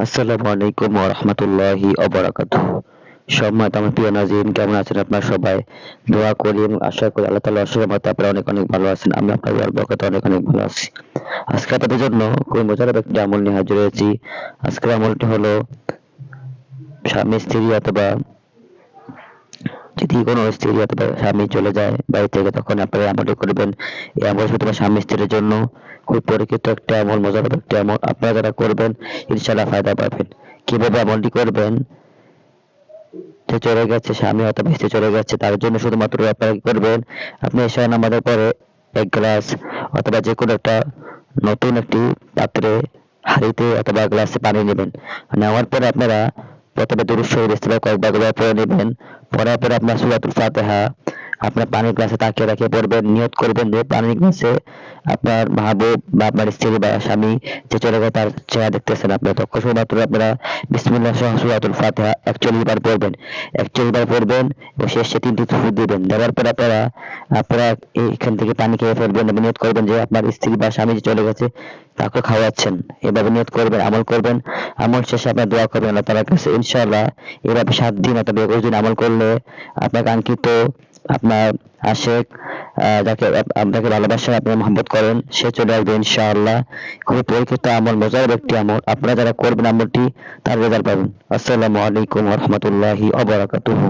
আসসালামু আলাইকুম ওয়া রাহমাতুল্লাহি ওয়া বারাকাতুহু। সম্মানিত আমার প্রিয় নাজিম, কেমন আছেন আপনারা সবাই? দোয়া করি এবং আশা করি আল্লাহ তাআলার অশেষ রহমতে আপনারা অনেক অনেক ভালো আছেন। আমি আপনাদের বরকতে অনেক অনেক ভালো আছি। আজকে আপনাদের জন্য খুবই মজাদার একটি আমল নিয়ে হাজির হয়েছি। আজকের আমলটি হলো স্বামী স্ত্রী অথবা যদি কোনো স্ত্রী অথবা স্বামী চলে যায় বাড়ি থেকে, তখন আপনারা আমলটি করবেন। এই আমল শুধু স্বামী স্ত্রীর জন্য, খুব পরীক্ষিত একটা আমল, মজাদার একটি আমল। আপনারা যারা করবেন ইনশাআল্লাহ ফায়দা পাবেন। কিভাবে আমলটি করবেন? যে চলে গেছে স্বামী অথবা স্ত্রী চলে গেছে, তার জন্য শুধুমাত্র আপনারা কি করবেন, আপনি এশা নামাজের পরে এক গ্লাস অথবা যে কোনো একটা নতুন একটি পাত্রে, হাঁড়িতে অথবা গ্লাসে পানি নেবেন। নেওয়ার পরে আপনারা প্রথমে দুরূদ শরীফ ইস্তেগফার কয়েকবার পড়ে নেবেন। পড়ার পরে আপনার সূরাতুল ফাতিহা আপনার পানির গ্লাসে তাকিয়ে রেখে পড়বেন। নিয়ত করবেন যে পানির গ্লাসে আপনার মাহবুব বা আপনার স্ত্রী বা স্বামী যে চলে গেছে তার চেহারা দেখতেছেন আপনারা, তখন শুধুমাত্র আপনারা বিসমিল্লাহ সহ সূরাতুল ফাতিহা 41 বার পড়বেন। 41 বার পড়বেন এবং শেষে 3টি ফুঁ দিবেন। দেওয়ার পর আপনারা এইখান থেকে পানি খেয়ে ফেলবেন এবং নিয়ত করবেন যে আপনার স্ত্রী বা স্বামী যে চলে গেছে তাকে খাওয়াচ্ছেন। এভাবে নিয়ত করবেন, আমল করবেন। আমল শেষে আপনার দোয়া করবেন আল্লাহ তাআলার কাছে। ইনশাআল্লাহ এভাবে 7 দিন অথবা 21 দিন আমল করলে আপনার কাঙ্ক্ষিত, আপনার আশেক, যাকে আপনাকে ভালোবাসেন, আপনি মহব্বত করেন, সে চলে আসবে ইনশাআল্লাহ। খুবই পরীক্ষিত আমল, মজার একটি আমল। আপনারা যারা করবেন আমলটি তার রেজাল্ট পাবেন। আসসালামু আলাইকুম ওয়া রাহমাতুল্লাহি ওয়া বারাকাতুহু।